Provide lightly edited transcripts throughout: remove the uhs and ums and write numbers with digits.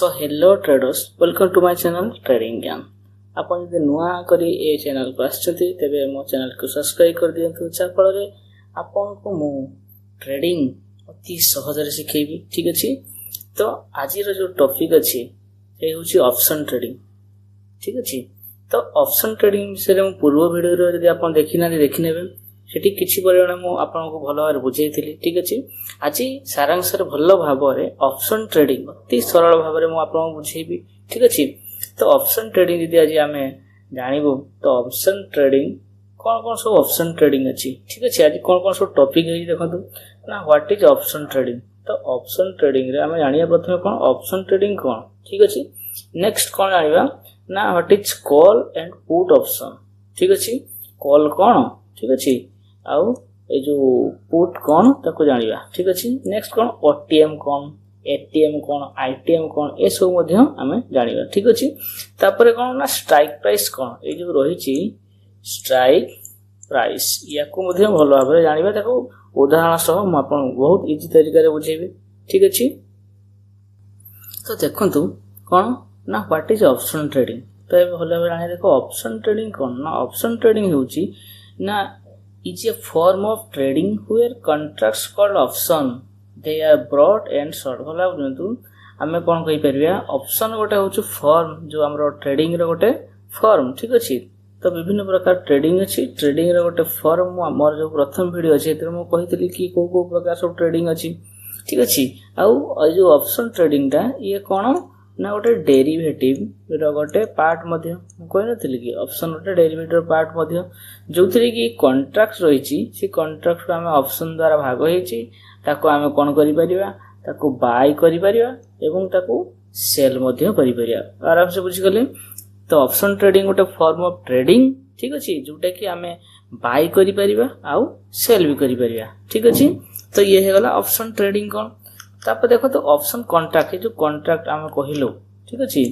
So hello traders welcome to my channel trading ज्ञान। आपन जदि नुआ करी ए चैनल को आछथि तेबे मो चैनल को सब्सक्राइब कर दियंतु जाफल रे आपन को मो ट्रेडिंग अति सहज रे सिखेबी। ठीक अछि, तो आज रो जो टॉपिक अछि से होछि ऑप्शन ट्रेडिंग। ठीक अछि, तो ऑप्शन ट्रेडिंग विषय रे मो पूर्व वीडियो रे जदि आपन देखिना देखिनेबे सेठी किछि परिमाण मो आपन को भलो भाबरे बुझेइथिली। ठीक अछि, आज सारांश रे भलो भाबरे ऑप्शन ट्रेडिंग अति सरल भाबरे मो आपन को बुझेइबी। ठीक अछि, तो ऑप्शन ट्रेडिंग यदि आज आमे जानिबो तो ऑप्शन ट्रेडिंग कोन सब ऑप्शन ट्रेडिंग अछि। ठीक अछि, आज कोन सब टॉपिक है देखंतु ना व्हाट इज ऑप्शन ट्रेडिंग। तो ऑप्शन ट्रेडिंग रे आमे जानिया प्रथमे कोन ऑप्शन ट्रेडिंग कोन। ठीक अछि, नेक्स्ट कोन जानिबा ना what is call and put option. ठीक अछि, कॉल कोन, ठीक अछि, आउ ए जो पुट कोन ताको जानिबा। ठीक अछि, नेक्स्ट कोन ओटीएम कोन, एटीएम कोन, आईटीएम कोन, ए सब मध्ये हमें जानिबा। ठीक अछि, तापरे कोन ना स्ट्राइक प्राइस कोन, ए जो रहिछि स्ट्राइक प्राइस याको मध्ये भलो भाबरे जानिबा। ताको उदाहरण सह म आपन बहुत इजी तरीका रे बुझेबे। ठीक अछि, तो देखंतु कोन ना व्हाट इज ऑप्शन ट्रेडिंग। तो ए भलो भाबरे जानि देखो ऑप्शन ट्रेडिंग कोन ना ऑप्शन ट्रेडिंग होछि ना is a form of trading where contracts called option they are bought and sold। भला बुझंतु हमें कोन कहि परबिया ऑप्शन गोटे होछु फॉर्म जो हमरो ट्रेडिंग रे गोटे फॉर्म। ठीक अछि, तो विभिन्न प्रकार ट्रेडिंग अछि, ट्रेडिंग रे गोटे फॉर्म हमर जो प्रथम वीडियो अछि एते हम कहितली कि को प्रकार सब ट्रेडिंग अछि। ठीक अछि, आउ जो ऑप्शन ट्रेडिंग ता ये कोन ना गोटे डेरिवेटिव रो गोटे पार्ट मध्ये कोइ नथिले कि ऑप्शन गोटे डेरिवेटिव पार्ट मध्ये जोथरे कि कॉन्ट्रैक्ट रहिछि से कॉन्ट्रैक्ट को हमें ऑप्शन द्वारा भाग होइछि ताको हमें कोन करि परिबा ताको बाय करि परिबा एवं ताको सेल मध्ये करि परिबा। आराम से बुझि गले। तो ऑप्शन ट्रेडिंग गोटे फॉर्म ऑफ ट्रेडिंग। ठीक अछि, जोटा कि हमें बाय करि परिबा आउ सेल भी करि परिबा। ठीक अछि, तो ये हे गला ऑप्शन ट्रेडिंग कोन। तापर देखो तो ऑप्शन कॉन्ट्रैक्ट जो कॉन्ट्रैक्ट आमे कहिलो। ठीक अछि,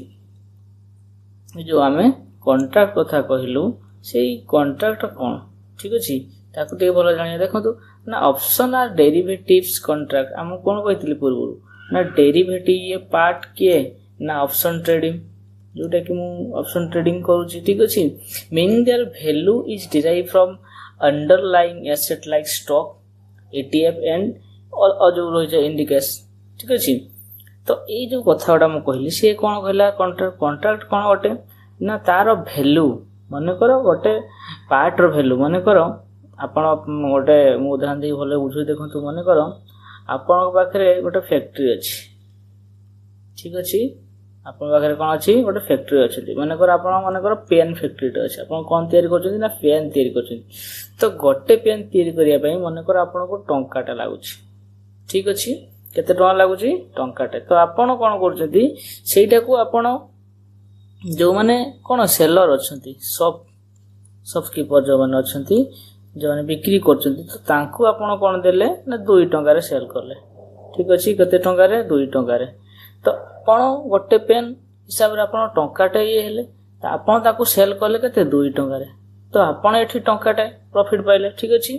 जो आमे कॉन्ट्रैक्ट कथा कहिलो सेई कॉन्ट्रैक्ट कोन। ठीक अछि, ताको ते भलो जानिया देखंतु ना ऑप्शन आर डेरिवेटिव्स कॉन्ट्रैक्ट हम कोन कहितली पूर्व ना डेरिवेटिव ये पार्ट के ना ऑप्शन ट्रेडिंग जोटा कि मु ऑप्शन ट्रेडिंग करूची। ठीक अछि, meaning their value is derive from underlying asset like stock, ETF and और जो रहि जाय इंडिकेस। ठीक अछि, तो ए जो कथाडा म कहिली से कोन कहला कॉन्ट्रैक्ट। कॉन्ट्रैक्ट कोन होटे ना तार वैल्यू माने करो गोटे पार्ट रो वैल्यू माने करो आपण गोटे मु उदाहरण दे भले बुझु देखंतु माने करो आपण पाखरे गोटे फैक्ट्री अछि। ठीक अछि, आपण पाखरे कोन अछि गोटे फैक्ट्री अछि माने करो आपण माने करो पेन फैक्ट्री ट अछि। आपण कोन तयारी करछथि ना पेन तयारी करछथि, तो गोटे पेन तयारी करिया पई माने करो आपण को टंकाटा लागुछि। ठीक अछि, केते टका लागुछि टंकाटे। तो आपण कोन करछथि सेटा को आपण जो माने कोन सेलर अछंती शॉपकीपर जो माने अछंती जो माने बिक्री करछंती तो तांको आपण कोन देले ना 2 टंका रे सेल करले। ठीक अछि, केते टंका रे 2 टंका रे। तो आपण गोटे पेन हिसाब रे आपण टंकाटे ये हेले तो आपण ताको सेल करले केते 2 टंका रे, तो आपण एठी टंकाटे प्रॉफिट पाइले। ठीक अछि,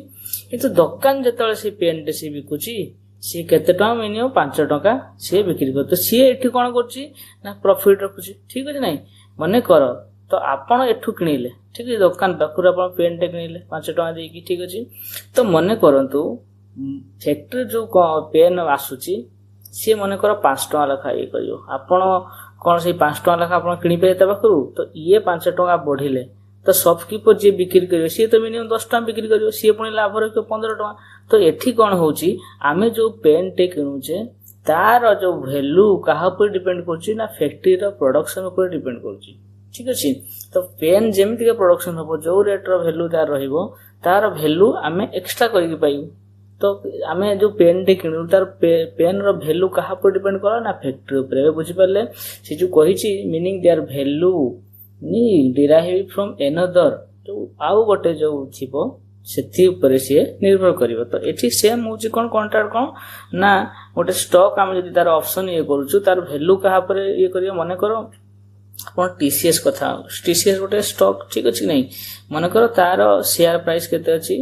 किंतु दुकान जेतले से पेन टे से बिकुची सी केते टका मिनिमम 5 टका से बिक्री कर, तो सी एठी कोन करची ना प्रॉफिट रखुची। ठीक अछि नै माने कर तो आपण एठु किनिले। ठीक अछि, दुकान पाखुर आपण पेन टे किनिले 5 टका देकी। ठीक अछि, तो माने करंतु फैक्ट्री जो पेन आसुची से माने कर 5 टका लखा ए करियो आपण कोन से 5 टका लखा आपण किनि पे त पाखुर, तो ये 5 टका बढ़िले तो शॉपकीपर जे बिक्री करियो सी तो मिनिमम 10 टका बिक्री करियो, सी पुनी लाभ रखियो 15 टका। तो एठी कोन होउची आमे जो पेन टे किनुचे तार जो वैल्यू कहा पर डिपेंड करची ना फैक्ट्री रो प्रोडक्शन पर डिपेंड करची। ठीक अछि, तो पेन जेमिति के प्रोडक्शन हो जो रेट रो वैल्यू तार रहिबो तार वैल्यू आमे एक्स्ट्रा करिक पाइबो। तो आमे जो पेन टे किनु तार पेन रो वैल्यू कहा पर डिपेंड करा ना फैक्ट्री ऊपर। बुझि परले से जो कहिची मीनिंग देयर वैल्यू नी डिराइव फ्रॉम अनदर तो आउ गोटे जो छिपो सेथि ऊपर से निर्भर करिवो। तो एठी सेम होची कोन कॉन्ट्रैक्ट कोन ना गोटे स्टॉक हम जदि तार ऑप्शन ये करूछु तार वैल्यू कहा पर ये करियो माने करो आपण टीसीएस कथा टीसीएस गोटे स्टॉक। ठीक अछि नै माने करो तार शेयर प्राइस केते अछि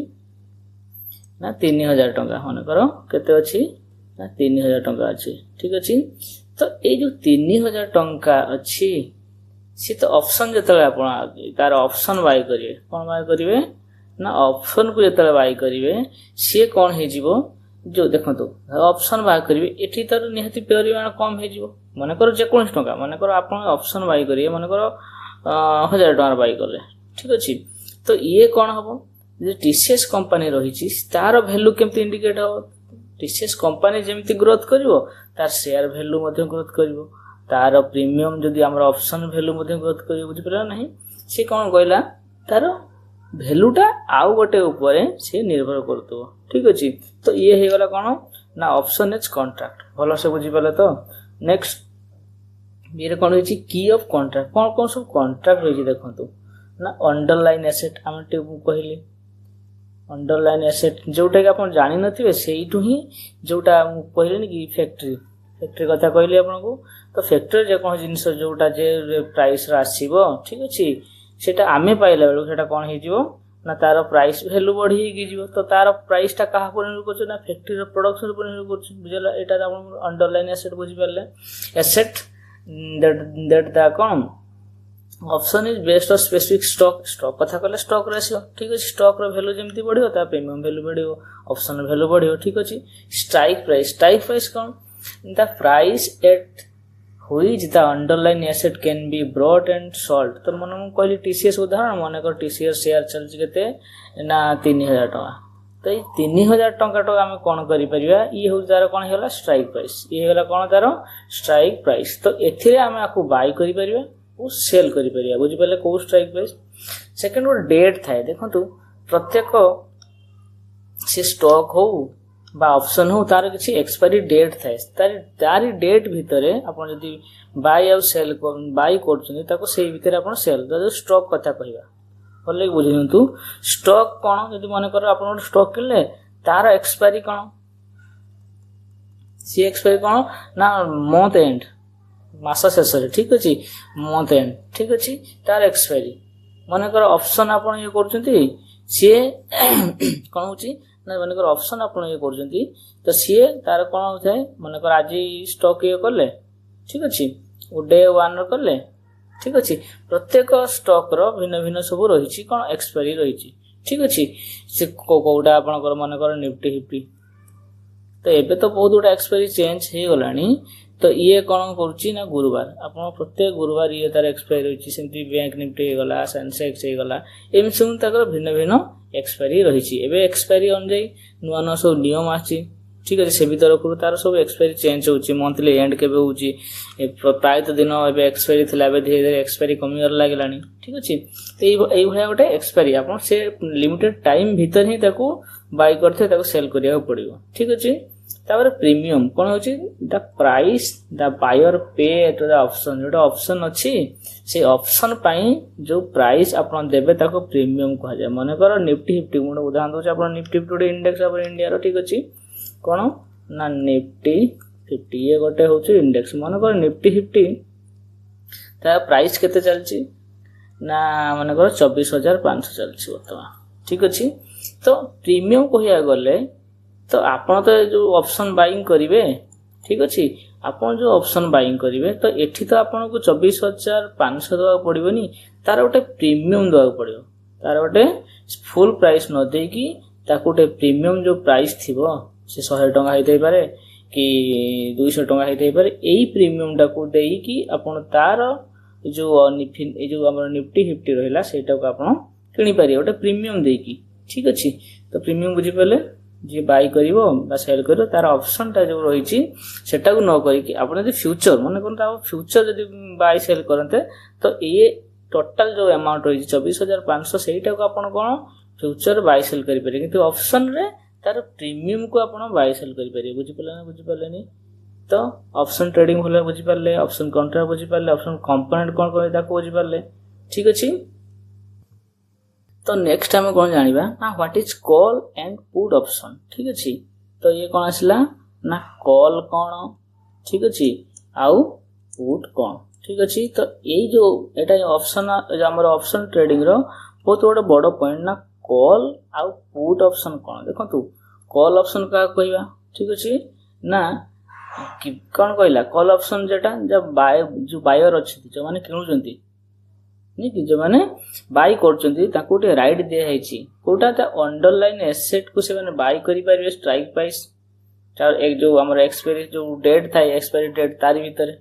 ना 3000 टका माने करो केते अछि ना 3000 टका अछि। ठीक अछि, तो ये जो 3000 टंका अच्छी सी तो ऑप्शन जो आप तार ऑप्शन बाय करेंगे कौन बाय करेंगे ना ऑप्शन को जो बाय करेंगे सी कौन हो जो देखो ऑप्शन बाय करेंगे एटी तार निहाती परिमाण कम हो मन कर जेकोसी टंका मन कर आप ऑप्शन बाय करेंगे मन कर 1000 टंका बाय कले ठीक अच्छे तो ये कौन हम जो टीसीएस कंपनी रही तार भैल्यू केमती इंडिकेट हम टीसीएस कंपनी जमी ग्रोथ कर तार शेयर भैल्यू ग्रोथ कर तार प्रीमियम जदि आम ऑप्शन भैल्यू ग्रोथ कर बुझीपारा ना सी कौन कहला तार भैल्यूटा आउ गोटे ऊपर से निर्भर कर ठीक अच्छे तो ये हो गला कौन ना ऑप्शन एज कॉन्ट्रैक्ट भल से बुझीपारे तो नेक्स्ट ये कौन रही की ऑफ कॉन्ट्रैक्ट कौन कौन सब कॉन्ट्रैक्ट रही देखो ना अंडरलाइन एसेट आम कहली अंडरलाइन एसेट जोटा कि आप जानी नथिबे सेइठु ही जोटा कहले कि फैक्ट्री फैक्ट्री कथा कहली आपको तो फैक्ट्री जेको जिनस जोटा जे प्राइस आसीबो ठीक अच्छे सेटा आमे पाइला बेलू सेटा कौन हो ना तार प्राइस भैल्यू बढ़ी तो तार प्राइसटा क्या निर्भर कर ना फैक्ट्री प्रोडक्शन पर निर्भर कर बुझेगा यहाँ अंडरलाइन एसेट बुझीपारे एसेट दैट द कौन option is based of specific stock stock कथा कहले स्टॉक रेशियो ठीक अच्छे स्टॉक वैल्यू जमी बढ़ो ता प्रीमियम वैल्यू बढ़ो ऑप्शन वैल्यू बढ़ो ठीक अच्छे स्ट्राइक प्राइस कौन the price at which the underline asset can be brought and sold तो मन कहली टीसीएस उदाहरण मन कर टीसीएस शेयर चलती के ना 3000 टका तो ये 3000 टका आम कौन कर ये हूँ तार कौन है स्ट्राइक प्राइस ये है कौन तार स्ट्राइक प्राइस तो एथिरे आम आपको बाय कर सेल कर बुझीपारे कौ स्ट्राइक प्राइस सेकेंड गोटे डेट थाए देखो प्रत्येक से स्टॉक हो बा ऑप्शन हो तार किसी एक्सपायरी डेट थाए तारी डेट भितर आप बाय आउ सेल बाय कर भितर आप सेल जो स्टॉक कथा कहवा भले बुझे दिंतु स्टॉक कौन जब मन कर आप स्टॉक किनले तार एक्सपायरी कौन सी एक्सपायरी कौन ना मंथ एंड मास शेष ठीक अच्छे मंथ एंड ठीक अच्छे तार एक्सपायरी मन कर ऑप्शन आप ये कर सी कौन हो मन कर ऑप्शन आप ये कर तो सी तार कौन होता है मन कर आज स्टॉक ये कले ठीक अच्छे डे वन कले ठीक अच्छे प्रत्येक स्टॉक भिन्न भिन्न सब रही कौन एक्सपायरी रही ठीक अच्छे से कौटा आप मन कर निफ्टी हिफ्टी तो एबे तो बहुत गुड़ा एक्सपायरी चेंज हो गलानी तो ये कौन करुच्ची ना गुरुवार आप प्रत्येक गुरुवार ये तार एक्सपायरी रही सेमती बैंक निफ्टी होगला सेंसेक्स होगला एम सब भिन्न भिन्न एक्सपायरी रही एक्सपायरी अनुଯାयी नुआ नुआ सब नियम आछि ठीक अच्छे से भी तरफ तार सब एक्सपायरी चेंज होची मंथली एंड केबे होची प्रायत दिन एबे एक्सपायरी थिला धीरे धीरे एक्सपायरी कमी लागलानी ठीक अच्छे तो ये भाया गोटे एक्सपायरी आप से लिमिटेड टाइम भीतर ही ताको बाय करथे सेल करिया पड़िबो ठीक अच्छे तापर प्रीमियम कौन हो द प्राइस द बायर पे टू द ऑप्शन जो ऑप्शन अच्छी से ऑप्शन पाई जो प्राइस आप देवे ताको प्रीमियम कह जाए मन कर निफ्टी हिफ्टी गोटे उदाहरण दूसरे आप निफ्टी हिफ्टी गोटे इंडेक्स आप इंडिया ठीक अच्छे कौन ना निफ्टी 50 ये गोटे हूँ इंडेक्स मन कर निफ्टी हिफ्टी तार प्राइस केते चलची ना मन कर 24,500 चलची बर्तमान ठीक अच्छे तो प्रीमियम कहिया गले तो आपन तो जो ऑप्शन बाइंग करेंगे ठीक अच्छे आपन जो ऑप्शन बाइंग करेंगे तो एठी तो आपन को 24,500 देवा पड़ोनी तार गोटे प्रीमियम देवा पड़ो तार गोटे फुल प्राइस न देकी गोटे प्रीमियम जो प्राइस थी से 100 टंका होते पारे कि 200 टंका होते पारे यही प्रीमियम टाको देकी आपन तार जो निफ्टी हिफ्टी रहा से किनी पारे गोटे प्रीमियम देकी ठीक अच्छे तो प्रीमियम बुझीपारे जी बाय कर सेल कर तार ऑप्शन टा जो रही सेटा को न करके आप फ्यूचर मन कर फ्यूचर जब बाय सेल करते तो ये टोटाल जो अमाउंट रही 24,500 सेटा को आप कौन फ्यूचर बाय सेल करेंगे किंतु ऑप्शन रे तार प्रीमियम को आप बाय सेल करेंगे बुझीपारे तो ऑप्शन ट्रेडिंग भले बुझीपारे ऑप्शन कॉन्ट्रैक्ट बुझीपारे ऑप्शन कंपोनेंट कौन करें बुझीपारे ठीक अच्छे तो नेक्स्ट आम कौन जाना ना what is call and put option ठीक अच्छे तो ये कौन आसला ना कॉल कौन ठीक अच्छे आउ पुट कौन ठीक अच्छे तो यही जो एटा ऑप्शन आम ऑप्शन ट्रेडिंग रो बहुत गोटे बड़ पॉइंट ना कॉल आउ पुट ऑप्शन कौन देखो कॉल ऑप्शन क्या कहवा ठीक अच्छे ना कौन कहला कॉल ऑप्शन जेटा जब बाय जो बायर अच्छी जो माने किणुचंती नहीं कि जो माने बाय करचंती ताको गोटे राइट दिया है कोटा अंडरलाइन एसेट को से माने बाय करि परिबे स्ट्राइक प्राइस एक जो हमर एक्सपायरी जो डेट था एक्सपायरी डेट तारी भीतर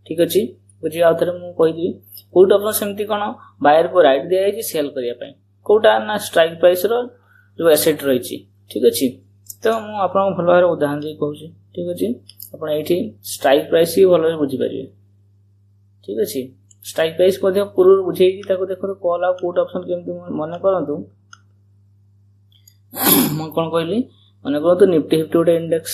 ठीक अछि बुझी आउ थरे मु कहि दी पुट ऑप्शन सेमती कोन बायर को राइट दिया है सेल करिया पई कोटा ना स्ट्राइक प्राइस रो जो एसेट रही ठीक अछि तो मु आपन भल भाबे उदाहरण दे कहू ठीक अछि आपण एठी स्ट्राइक प्राइस ही भल बुझी परिबे ठीक अछि स्ट्राइक प्राइस मध्ये पूर्व बुझे ताको देखो कॉल आ पुट ऑप्शन केमती मन करंतु म कोन कहली मन करंतु निफ्टी 50 गोटे इंडेक्स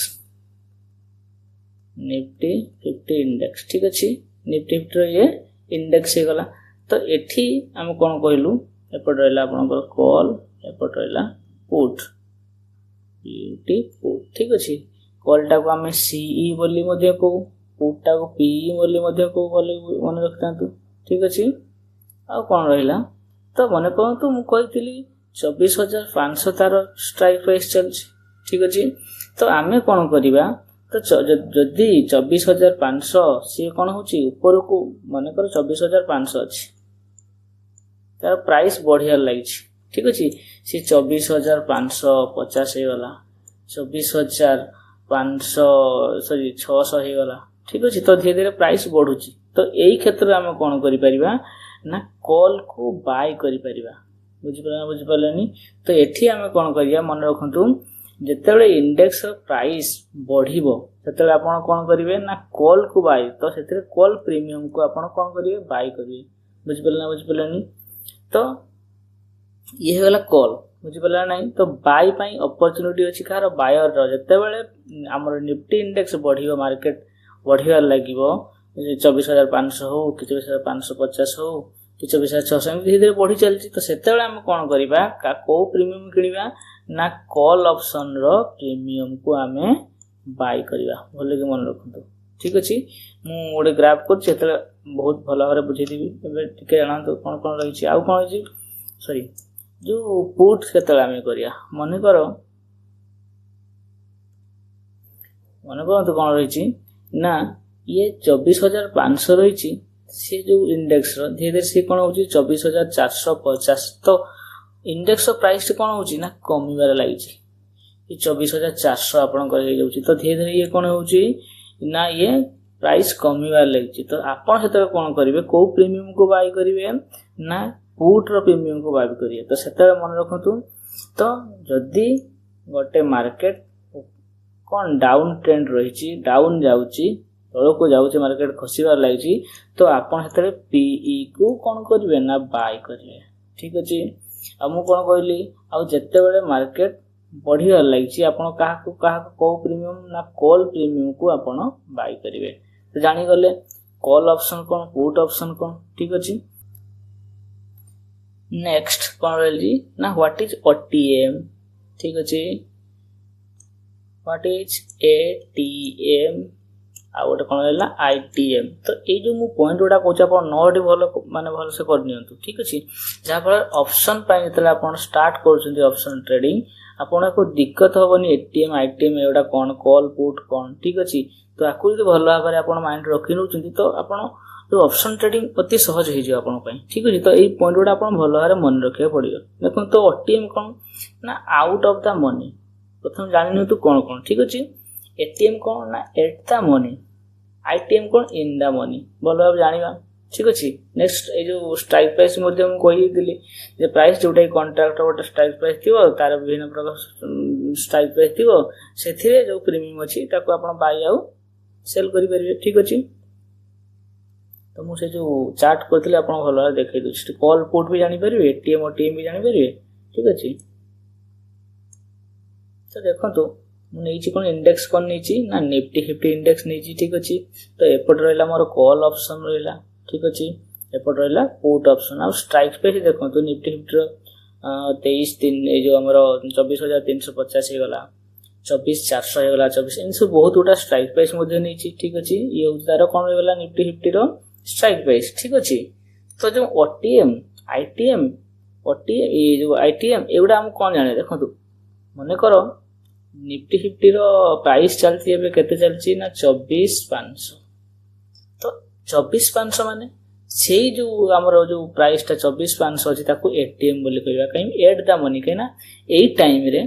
निफ्टी 50 इंडेक्स ठीक अछि निफ्टी 50 रो ये इंडेक्स हे गला तो एठी हम कोन कहलु एपट रहला आपनकर कॉल एपट रहला पुट यूटी पुट ठीक अछि कॉल टा को हमें सीई बोली मध्ये को पुट टा को पीई बोली मध्ये को बोली मन रखतांतु ठीक अछि आ कोन रहला तो मन करंतु मु कहितली 24500 तार स्ट्राइक प्राइस चल ठीक अछि तो आमे कोन करिबा तो जदी 24500 से कोन होची ऊपर को माने कर 24500 अछि तार प्राइस बढ़िया लागि ठीक अछि से 24550 हे गला 24500 सॉरी 600 हे गला ठीक अछि तो धीरे धीरे प्राइस बढ़ुची तो एई क्षेत्र में कोन करि परिबा ना कॉल को बाय करि परिबा बुझि पालेनी तो एठी हमें कोन करिया मन रखंतु जेतेबेले इंडेक्स प्राइस बढ़िबो सेतेबेले आपण कोन करिवे ना कॉल को बाय तो सेते कॉल प्रीमियम को आपण कोन करिवे बाय करिवे बुझि पालेनी तो ये होला कॉल बुझि पाला नै तो बाय पई अपॉर्चुनिटी अछि कार बायर रो जेतेबेले हमर निफ्टी इंडेक्स बढ़िबो मार्केट बढ़िया लागिबो 24500 हो कि 24550 हो कि 24600 धीरे धीरे बढ़ी चलछि तो सेतेबेले हम कोन करिबा को प्रीमियम किनिबा ना कॉल ऑप्शन रो प्रीमियम को हमें बाय करिबा भले के मन रखंतु ठीक अछि मु ओडे ग्राफ कर सेतेबेले बहुत भलो भाबरे बुझै देबी एबे टिके जानांतु कोन कोन रहिछि आ कोन अछि सॉरी जो पुट सेतेबेले हमें करिया मन करो तो कोन रहिछि ना ये 24500 रही से जो इंडेक्स रो धीरे धीरे से कोन होची 24450 तो इंडेक्स प्राइस कोन होची ना कमीबार लागि छी ये 24400 आपन कर हे जाउची तो धीरे धीरे ये कोन होची ना ये प्राइस कमीबार लागि छी तो आपन सेते कोन करिवे को प्रीमियम को बाय करिवे ना पुट रो प्रीमियम को बाय करिवे तो सेते मन रखतु तो जदी गोटे मार्केट कोन डाउन ट्रेंड रही छी डाउन जाउची तळ को जाउची मार्केट खसिबार लागि तो आपण हेतरे पीई को कोन करिवे ना बाय करिवे ठीक अछि आ मु कोन कहली आ जत्ते बेले मार्केट बढ़िया लागि आपण काहा को प्रीमियम ना कॉल प्रीमियम को आपण बाय करिवे तो जानि गले कॉल ऑप्शन कोन पुट ऑप्शन कोन ठीक अछि नेक्स्ट कोन रहली ना व्हाट इज ओटीएम ठीक अछि व्हाट इज एटीएम आ गोटे कोन रहला आईटीएम तो ए जो मु पॉइंट गोटा कहूछ आपण नोट भलो माने भलो से कर नियंतु ठीक अछि जहा पर ऑप्शन पाइ जतले आपण स्टार्ट करछन्ती ऑप्शन ट्रेडिंग आपण को दिक्कत होबनी एटीएम आईटीएम एडा कोन कॉल पुट कोन ठीक अछि तो आकु जदी भलो भाबरे आपण माइंड रखि नउछन्ती तो आपण जो ऑप्शन ट्रेडिंग अति सहज हे जे आपण पई ठीक अछि तो ए पॉइंट गोटा आपण भलो भाबरे मन रखे पड़ियो देखो तो ओटीएम कोन ना आउट ऑफ द मनी प्रथम जानि न तू कोन कोन ठीक अछि एटीएम कोन ना at the money ITM cone in the money बोलो अब जानिबा ठीक अछि नेक्स्ट ए जो स्ट्राइक प्राइस मध्ये हम कहि दिली जे प्राइस जोटा कॉन्ट्रैक्ट गोटे स्ट्राइक प्राइस थिबो तार विभिन्न प्रकार स्ट्राइक प्राइस थिबो सेथिरे जो प्रीमियम अछि ताको आपण बाय आउ सेल करि परिबे ठीक अछि तो मु से जो चार्ट करथिले आपण भलो देखै दउछि कॉल पुट भी जानि परिबे एटीएम और टीएम भी जानि परिबे ठीक अछि तो देखंतु मु नेछि कोन इंडेक्स कोन नेछि ना निफ्टी 50 इंडेक्स नेछि ठीक अछि तो एपट रहला मोर कॉल ऑप्शन रहला ठीक अछि एपट रहला पुट ऑप्शन आ स्ट्राइक प्राइस देखंतु निफ्टी 50 23 3 ए जो हमरो 24350 हे गला 24400 हे गला 24 इन सब बहुत उटा स्ट्राइक प्राइस मध्ये नेछि ठीक अछि ये उदार कोन रहला निफ्टी 50 रो स्ट्राइक प्राइस ठीक अछि तो जो ओटीएम आईटीएम ओटीएम ए जो आईटीएम एउडा हम कोन जाने देखंतु मने करो निफ्टी 50 रो प्राइस चलती है केते चलती ना 24,500। तो 24,500 माने से जो आमर जो प्राइस टा 24,500 अच्छी ताको एटीएम बोली कहवा कहीं एट द मनी कहीं ना यही टाइम रे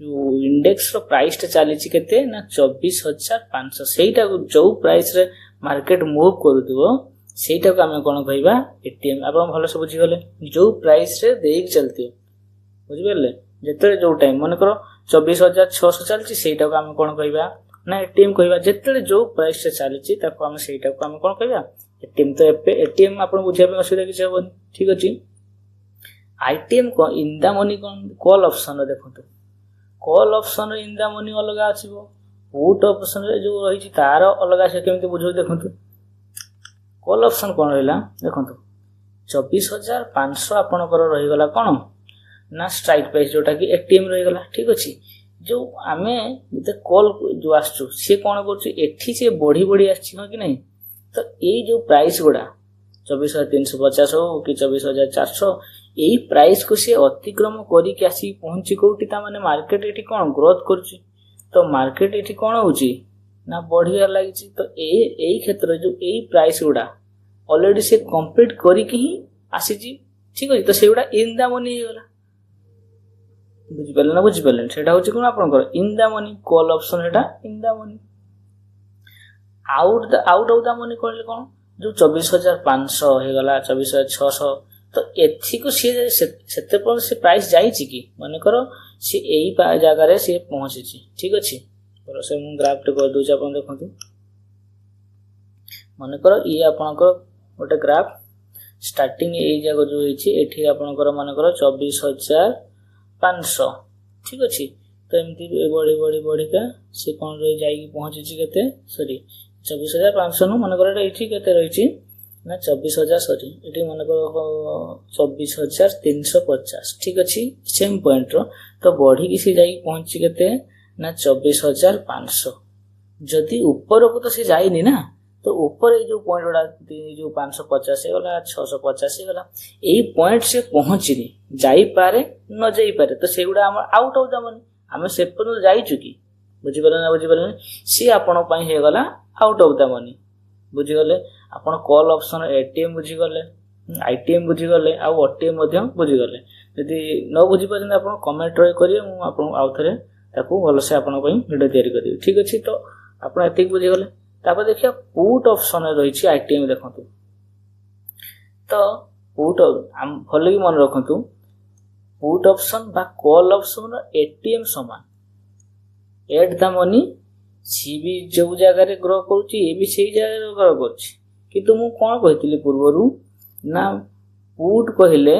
जो इंडेक्स रो प्राइस टा चली केते ना 24,500 सेटा जो प्राइस रे मार्केट मूव करूथबो सेटा को आमे कोन कहवा एटीएम। आपण भलो से बुझी गले जो प्राइस रे देख चलती बुझी परले जेते जो टाइम मन करो 24,600 चलची सेटा को आमे कोन कहवा ना एटीएम कहवा जेते जो प्राइस से चलची ताको आमे सेटा को आमे कोन कहवा एटीएम। तो एटीएम आपण बुझिया पे असुविधा किछ होबनी ठीक अछि। आईटीएम को इन the money cone call option रे देखंतु कॉल ऑप्शन रे इन द मनी अलगा आछिबो पुट ऑप्शन रे जो रही तार अलग से केमती बुझो देखंतु। कॉल ऑप्शन कोन रहला देखंतु 24,500 आपनकर रही गला कोन ना स्ट्राइक प्राइस जोटा कि एटीएम रही गला ठीक अछि। जो आमे जते कॉल जो आछू से कोन करछु एठी से बढ़ी बढ़ी आछि हो कि नहीं। तो यही जो प्राइस गुड़ा 24,350 हो कि 24,400 यही प्राइस को से अतिक्रम करिक आसी पहुंची कोठी ता माने मार्केट एठी कोन ग्रोथ करछि। तो मार्केट एठी कोन होउची ना बढ़िया लागिछि। तो एही क्षेत्र जो एही प्राइस गुड़ा ऑलरेडी से कंप्लीट करिक ही आसीछि ठीक अछि। तो सेउडा इन द मनी हे गला बुझि परले ना बुझि परले सेटा होछि कोन आपन कर in the money call option हेटा in the money out of the money कहले कोन जो 24,500 हे गला 24,600। तो एथि को सेते पर से प्राइस जाई छि कि माने करो से एही जगह रे से पहुंची छि ठीक अछि। पर से मु ग्राफ टे कर दउ छ अपन देखंतु माने करो ये आपन को गोटे ग्राफ स्टार्टिंग एही जगह जो होई छि एठी आपन को माने करो 24,500 ठीक अछि। तो एमती बढ़ी बढ़ी बढ़ी का से कोन रे जाई पहुंची छि केते सॉरी 24,500 नु मन करे एठी केते रही छि ना 24,000 सॉरी एठी मन करो 24,350 ठीक अछि सेम पॉइंट रो। तो बढ़ी किसी जाई पहुंची केते ना 24,500 जदी ऊपर को तो से जाईनी ना। तो ऊपर ये जो पॉइंट वाला जो 550 है वाला 650 है वाला यही पॉइंट से पहुंचनी जाई पारे न जाई पारे। तो सेगुडा हम आउट ऑफ द मनी हमें से पर जाई चुकी बुझी परले ना बुझी परले सी आपण पई हे गला आउट ऑफ द मनी बुझी गले। आपण कॉल ऑप्शन एटीएम बुझी गले आईटीएम बुझी गले आ ओटीएम मध्यम बुझी गले। यदि न बुझी परन आपण कमेंट रे करिए मु आपण आउ थरे ताकू भलो से आपण पई वीडियो तैयारी कर देबी ठीक अछि। तो आपण एतिक बुझी गले तापर देखिया पुट ऑप्शन रही छि आईटीएम देखंतु। तो पुट हम भलो की मन रखंतु पुट ऑप्शन बा कॉल ऑप्शन एटीएम समान एट द मनी सी भी जो जगह रे ग्रो करूची ए भी सही जगह रे ग्रो करूची। किंतु मु कोन कहतिली पूर्वरु ना पुट कहले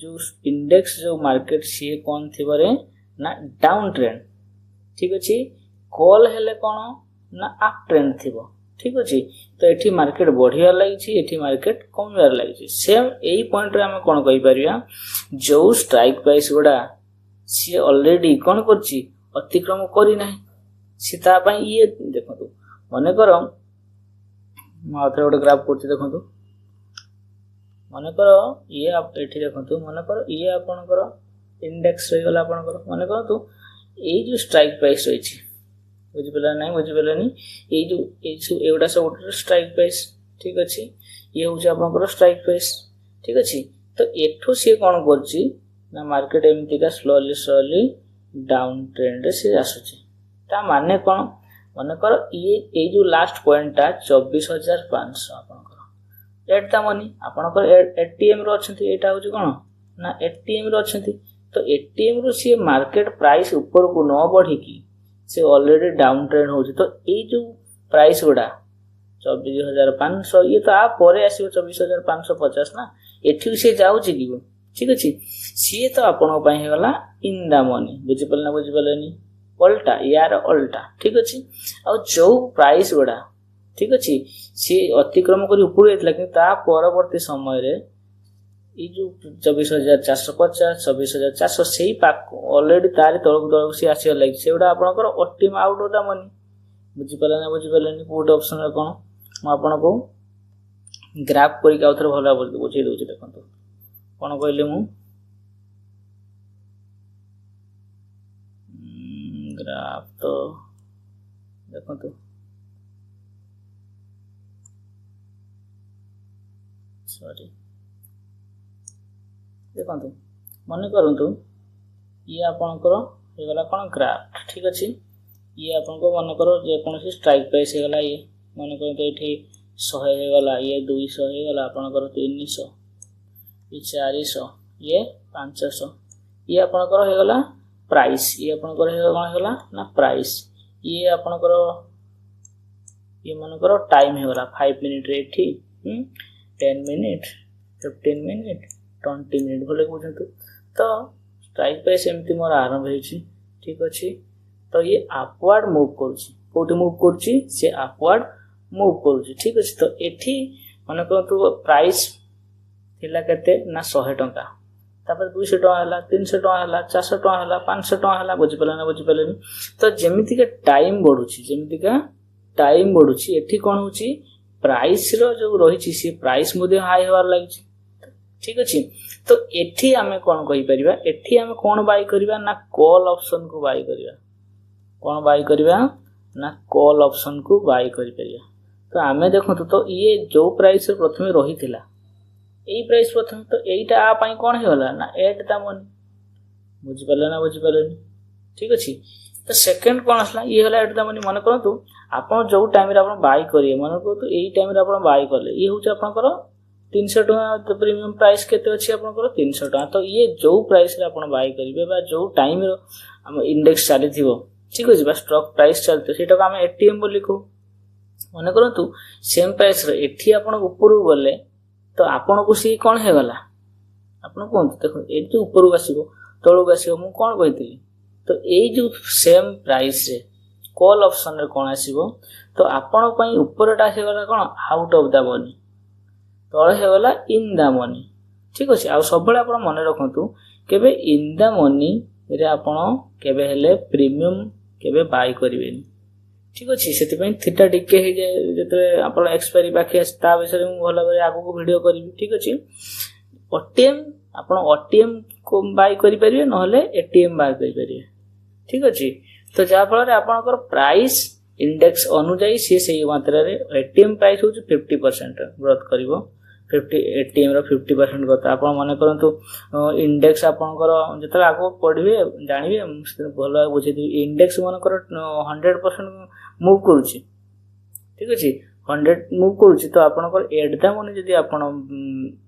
जो इंडेक्स जो मार्केट सी कोन थिबरे ना डाउन ट्रेंड ठीक अछि। कॉल हेले कोन ना अप ट्रेंड थिबो ठीक अछि। तो एठी मार्केट बढ़िया लागि छि एठी मार्केट कमर लागि छि सेम एही पॉइंट रे हम कोन कहि परिया जो स्ट्राइक प्राइस गुडा सी ऑलरेडी कोन करछि अतिक्रम करि नाही सीता पई ये देखंतु मने करो माथरे गोटे ग्राफ करछि देखंतु मने करो ये आप एठी देखंतु मने करो ये आपनकर इंडेक्स रही गला आपनकर मने करंतु ए जो स्ट्राइक प्राइस रही छि बुझि पेला नाही बुझि पेला नी ए जो एउडा सब स्ट्राइक प्राइस ठीक अछि। ये होछि आपनकर स्ट्राइक प्राइस ठीक अछि। तो एठो से कोन करछि ना मार्केट एमती का स्लोली डाउन ट्रेंड से आसुछि। ता माने कोन माने करो ये जो लास्ट पॉइंट ता 24,500 आपनकर एट द मनी आपनकर एटीएम रो अछंती एटा होछि कोन ना एटीएम रो अछंती। तो एटीएम रो से मार्केट प्राइस ऊपर को न बढ़ी की से ऑलरेडी डाउन ट्रेंड होछि। तो ए जो प्राइस गुडा 24,500 ये तो आप परे आसीबो 24,550 ना एठी से जाउछि की ठीक अछि। सी तो आपन पई हे गला इन द मनी बुझि परलेनी उल्टा यार उल्टा ठीक अछि। आ जो प्राइस गुडा ठीक अछि सी अतिक्रम करी ऊपर एतला कि ता परवर्ती समय रे ई जो 24,450 24,400 सेही पाक ऑलरेडी तारी तळक से आसी लाग सेउडा आपनकर ऑप्टिम आउट ऑफ द मनी बुझि परलेनी पुट ऑप्शन रे कोन म आपन को ग्राफ करी का उथर भला बुझै दउ छी देखंतु कोन कहले मु ग्राफ तो देखो सॉरी देखो मन करतु ये आपणकर होगला कौन ग्राफ ठीक अच्छे ये आपन को मन कर जेकोसी स्ट्राइक प्राइस होगला ये मन कर ये 100 होगला ये 200 होगला आपणकर 300 ये 400 ये 500 ये आपणकर होगला प्राइस ये आपणकर कौन होगला ना प्राइस ये आपणकर ये मनकर टाइम होगला 5 मिनिट रे 10 मिनिट 15 मिनिट 20 मिनिट भले बुझंतु तो स्ट्राइक प्राइस एमती मोर आरंभ होइछि ठीक अछि तो ये अपवर्ड मूव करूछि कोठी मूव करूछि से अपवर्ड मूव करूछि ठीक अछि तो एठी मन करतु प्राइस थिला केते ना 100 टंका तापर 200 टंका हला 300 टंका हला 400 टंका हला 500 टंका हला बुझि पले तो जेमिति के टाइम बढ़ुछि एठी कोन होछि प्राइस रो जो रहिछि से प्राइस मध्ये हाई होवार लागिछि ठीक अछि तो एठी आमे कोन कहि परिबा एठी आमे कोन बाय करबा ना कॉल ऑप्शन को बाय करबा कोन बाय करबा ना कॉल ऑप्शन को बाय करि परिबा तो आमे देखंतु तो ये जो प्राइस प्रथमे रहिथिला एई प्राइस प्रथम तो एईटा आ पई कोन हेला ना एट दा मनी बुझि पलेनी ठीक अछि तो सेकंड कोन असला ये होला एट दा मनी मन करंतु आपण जो टाइम रे आपण बाय करिए मन करंतु एई टाइम रे आपण बाय करले ये होछ आपनकर 300 टका तो प्रीमियम प्राइस केते अछि आपनकर 300 टका तो ये जो प्राइस रे आपण बाय करिवे बा जो टाइम रो हम इंडेक्स चाली थिबो ठीक अछि बा स्टॉक प्राइस चलते सेटा हम एटीएम बोली को मन करंतु सेम प्राइस रे एठी आपण ऊपर गले तो आपण को सी कोन हे गला आपण कोन देखो ए जो ऊपर आसीबो तळो आसीबो मु कोन कहितली तो एई जो सेम प्राइस रे कॉल ऑप्शन रे कोन आसीबो तो आपण पई ऊपरटा से गला कोन आउट ऑफ द मनी तळे हे गला इन द मनी ठीक अछि आ सबले आपण मन रखंतु केबे इन द मनी रे आपण केबे हेले प्रीमियम केबे बाय करिवेनी ठीक अछि सेति पई थीटा टिके हे जे जते आपण एक्सपायरी बाकी ता विषय मु भला बरे आगु को वीडियो करबी ठीक अछि ओटीएम आपण ओटीएम को बाय करि परिबे नहले एटीएम बाय करि परिबे ठीक अछि तो जा फल रे आपनकर प्राइस इंडेक्स अनुसार से मात्रा रे एटीएम प्राइस हो 50% ग्रोथ करिवो 50 एटीएम रो 50% ग्रोथ आपण माने करंतु इंडेक्स आपनकर जते आगो पढिबे जानिबे भलो बुझे इंडेक्स मानकर 100% मूव करूची ठीक अछि 100 मूव करूची तो आपनकर एट दा मनी जदी आपण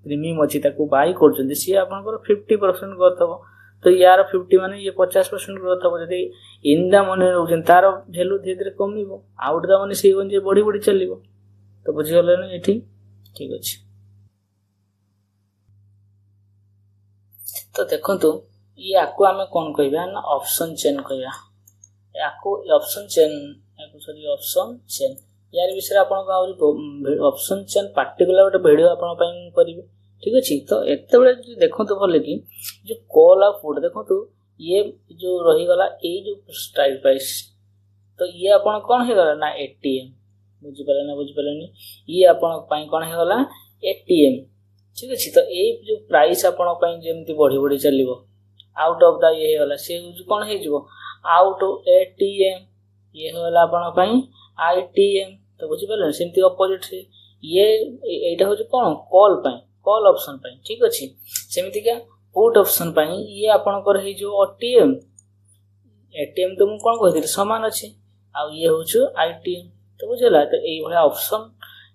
प्रीमियम अछि ताको बाय करछन सी आपनकर 50% ग्रोथ हो तो यार 50 माने ये 50% ग्रोथ हो जदी इन दा मनी रहउछन तार वैल्यू धीरे धीरे कमिबो आउट दा मनी से जे बढी बढी चलिबो तो बुझि होले न एठी ठीक अछि तो देखंतु ये आको हमें कोन कहबा ना ऑप्शन चेन कहबा आको ऑप्शन चेन आको सॉरी ऑप्शन चेन यार विषय आपण को आउरी ऑप्शन चेन पार्टिकुलर गोटे वीडियो आपण पई करिवे ठीक अछि तो एते बेले देखंतु भले कि जो कॉल ऑफ फुड देखंतु ये जो रही गला ए जो स्ट्राइक प्राइस तो ये आपण कोन हे गला ना एटीएम बुझि पालेनी ये आपण पई कोन हे गला एटीएम ठीक अछि तो ए जो प्राइस आपण पई जेमति बढ़ी बढ़ी चलिबो आउट ऑफ द ये होला से कोन हे जिवो आउट एटीएम ये होला आपण पई आईटीएम तो बुझि पाले सेमति अपोजिट से ये एटा हो कोन कॉल पई कॉल ऑप्शन पई ठीक अछि सेमति का पुट ऑप्शन पई ये आपण कर हे जो एटीएम एटीएम तो मु कोन कहथि समान अछि आ ये होछु आईटीएम तो बुझला तो एई भला ऑप्शन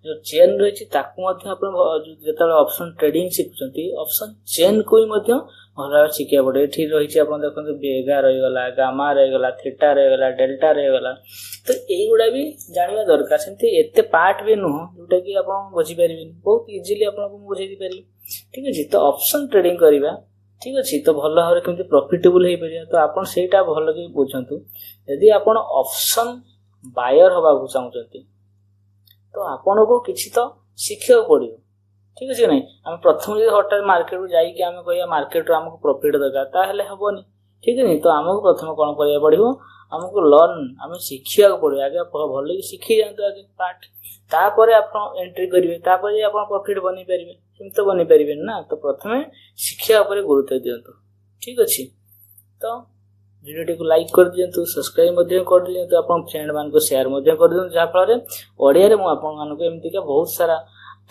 जो चेन रही ताकू मध्य आपण जेतले ऑप्शन ट्रेडिंग सिखुचंती ऑप्शन चेन कोई मध्य भला सिखे पड़े एठी रही आपण देखंतु बेगा रही गला गामा रही गला थीटा रही गला डेल्टा रही गला तो एई गुडा भी जानिबा दरकार सेंती एते पार्ट भी नुह जोटा कि आपण बुझी परिबिन बहुत इजीली आपण को बुझी दी परिबी ठीक अछि तो ऑप्शन ट्रेडिंग करिबा ठीक अछि तो भलो हरे केमति प्रॉफिटेबल हे परिया तो आपण सेटा भलो कि बुझंतु यदि आपण ऑप्शन बायर होबा को चाहउचंती तो आपण को किछि तो शिक्षा पड़ियो ठीक अछि नै हम प्रथम जे हटात मार्केट को जाई कि हम कहया मार्केट रो हमको प्रॉफिट दरकार ता हेले हबोनी ठीक नै तो हमको प्रथम कोन करिया पड़ियो हमको लर्न हम शिक्षा को पड़ियो आगे भलो कि शिखि जानतो आगे पार्ट ता परे आपण एंट्री करिवे ता परे आपण प्रॉफिट बनि परिबे हम तो बनि परिबे ना तो प्रथमे शिक्षा ऊपर गुरुत्व दियंतो ठीक अछि तो भिडियोटी लाइक कर दिंतु सब्सक्राइब कर दिंतु आप फ्रेंड मान को शेयर कर दिंतु जहाँफल ओडिया रे मुझे एमतीका बहुत सारा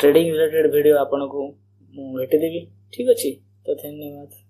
ट्रेडिंग रिलेटेड वीडियो आपन को भेटिदेवी। ठीक अच्छे तो धन्यवाद।